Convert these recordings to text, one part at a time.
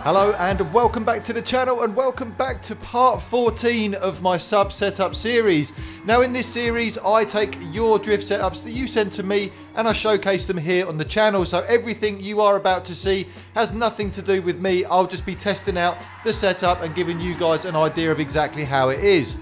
Hello and welcome back to the channel, and welcome back to part 14 of my sub setup series. Now in this series I take your drift setups that you send to me and I showcase them here on the channel, so everything you are about to see has nothing to do with me. I'll just be testing out the setup and giving you guys an idea of exactly how it is.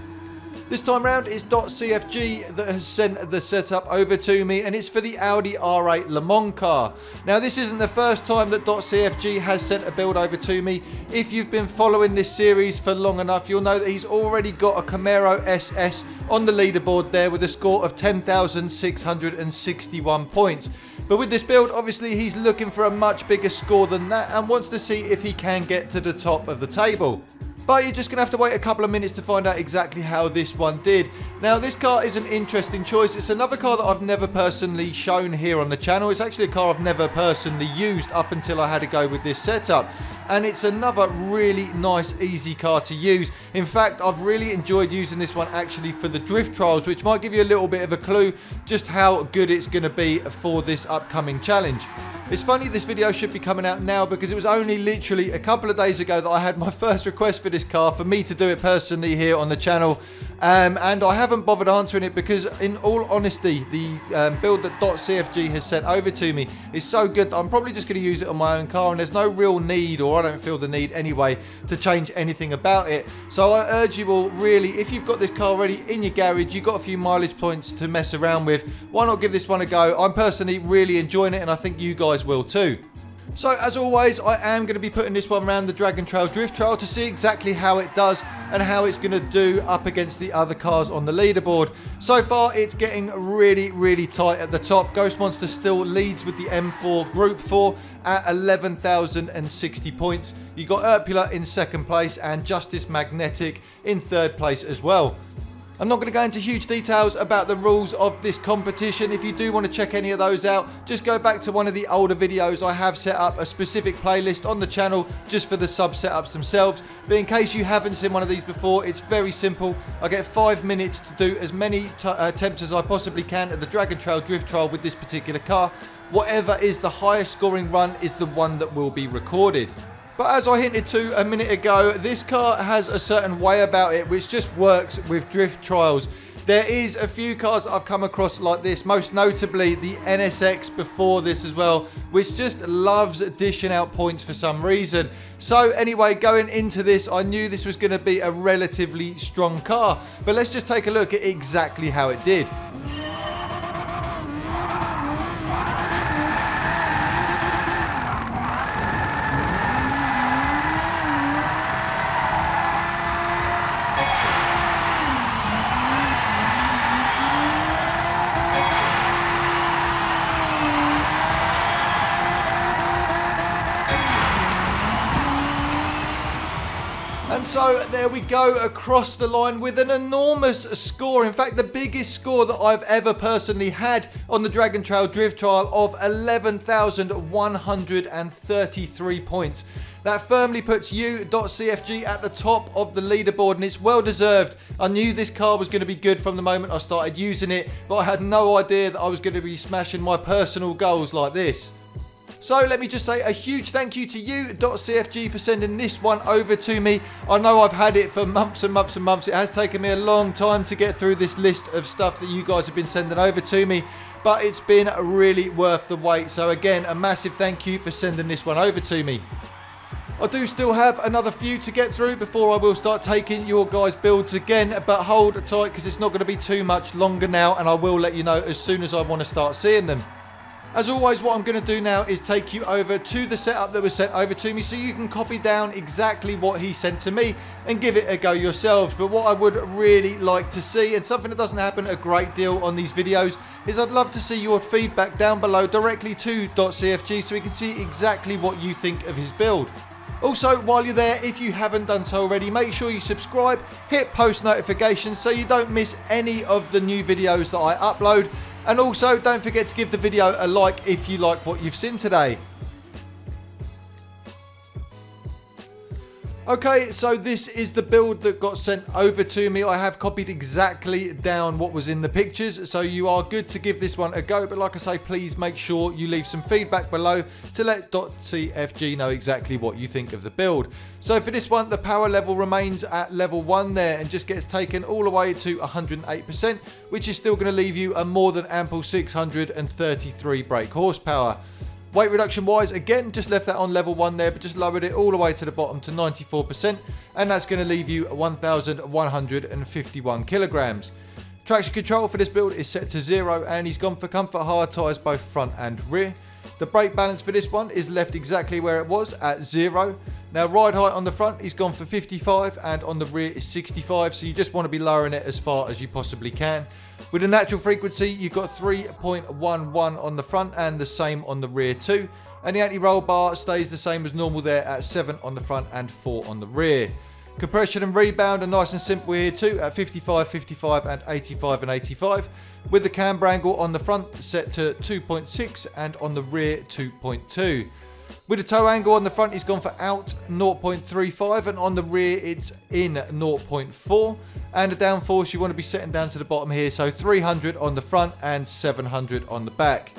This time round it's Dot.cfg that has sent the setup over to me, and it's for the Audi R8 LMS car. Now this isn't the first time that Dot.cfg has sent a build over to me. If you've been following this series for long enough, you'll know that he's already got a Camaro SS on the leaderboard there with a score of 10,661 points. But with this build, obviously he's looking for a much bigger score than that and wants to see if he can get to the top of the table. But you're just going to have to wait a couple of minutes to find out exactly how this one did. Now this car is an interesting choice. It's another car that I've never personally shown here on the channel. It's actually a car I've never personally used up until I had to go with this setup. And it's another really nice, easy car to use. In fact, I've really enjoyed using this one actually for the drift trials, which might give you a little bit of a clue just how good it's going to be for this upcoming challenge. It's funny this video should be coming out now because it was only literally a couple of days ago that I had my first request for this car for me to do it personally here on the channel. And I haven't bothered answering it because in all honesty, the build that Dot.cfg has sent over to me is so good that I'm probably just going to use it on my own car, and there's no real need, or I don't feel the need anyway, to change anything about it. So I urge you all, really, if you've got this car already in your garage, you've got a few mileage points to mess around with, why not give this one a go? I'm personally really enjoying it and I think you guys will too. So as always, I am going to be putting this one around the Dragon Trail Drift Trail to see exactly how it does and how it's going to do up against the other cars on the leaderboard. So far it's getting really tight at the top. Ghost Monster still leads with the M4 Group 4 at 11,060 points. You got Urpula in second place and Justice Magnetic in third place as well. I'm not going to go into huge details about the rules of this competition. If you do want to check any of those out, just go back to one of the older videos. I have set up a specific playlist on the channel just for the sub setups themselves. But in case you haven't seen one of these before, it's very simple. I get 5 minutes to do as many attempts as I possibly can at the Dragon Trail Drift Trial with this particular car. Whatever is the highest scoring run is the one that will be recorded. But as I hinted to a minute ago, this car has a certain way about it which just works with drift trials. There is a few cars that I've come across like this, most notably the NSX before this as well, which just loves dishing out points for some reason. So anyway, going into this, I knew this was going to be a relatively strong car. But let's just take a look at exactly how it did. And so there we go, across the line with an enormous score. In fact, the biggest score that I've ever personally had on the Dragon Trail Drift Trial of 11,133 points. That firmly puts you, Dot.cfg, at the top of the leaderboard, and it's well deserved. I knew this car was going to be good from the moment I started using it, but I had no idea that I was going to be smashing my personal goals like this. So let me just say a huge thank you to you, Dot.cfg, for sending this one over to me. I know I've had it for months and months and months. It has taken me a long time to get through this list of stuff that you guys have been sending over to me, but it's been really worth the wait. So again, a massive thank you for sending this one over to me. I do still have another few to get through before I will start taking your guys' builds again, but hold tight because it's not going to be too much longer now, and I will let you know as soon as I want to start seeing them. As always, what I'm going to do now is take you over to the setup that was sent over to me so you can copy down exactly what he sent to me and give it a go yourselves. But what I would really like to see, and something that doesn't happen a great deal on these videos, is I'd love to see your feedback down below directly to Dot.cfg so we can see exactly what you think of his build. Also, while you're there, if you haven't done so already, make sure you subscribe, hit post notifications so you don't miss any of the new videos that I upload. And also, don't forget to give the video a like if you like what you've seen today. Okay, so this is the build that got sent over to me. I have copied exactly down what was in the pictures, so you are good to give this one a go. But like I say, please make sure you leave some feedback below to let Dot.cfg know exactly what you think of the build. So for this one, the power level remains at level 1 there and just gets taken all the way to 108%, which is still going to leave you a more than ample 633 brake horsepower. Weight reduction wise, again, just left that on level 1 there, but just lowered it all the way to the bottom to 94%, and that's going to leave you 1,151 kilograms. Traction control for this build is set to 0, and he's gone for comfort hard tyres both front and rear. The brake balance for this one is left exactly where it was at 0. Now ride height on the front, he's gone for 55, and on the rear is 65, so you just want to be lowering it as far as you possibly can. With a natural frequency, you've got 3.11 on the front and the same on the rear too. And the anti-roll bar stays the same as normal there at 7 on the front and 4 on the rear. Compression and rebound are nice and simple here too at 55, 55 and 85 and 85. With the camber angle on the front set to 2.6 and on the rear 2.2. With the toe angle on the front, he's gone for out 0.35, and on the rear it's in 0.4. And the downforce you want to be setting down to the bottom here, so 300 on the front and 700 on the back.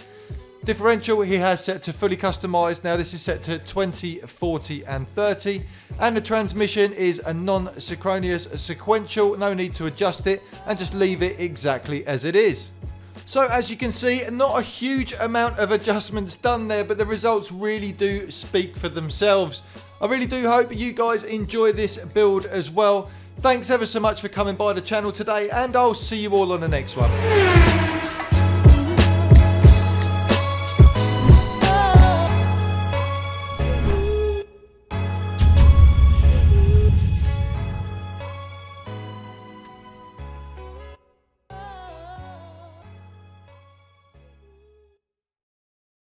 Differential he has set to fully customised. Now this is set to 20, 40 and 30. And the transmission is a non-synchronous sequential, no need to adjust it, and just leave it exactly as it is. So as you can see, not a huge amount of adjustments done there, but the results really do speak for themselves. I really do hope you guys enjoy this build as well. Thanks ever so much for coming by the channel today, and I'll see you all on the next one.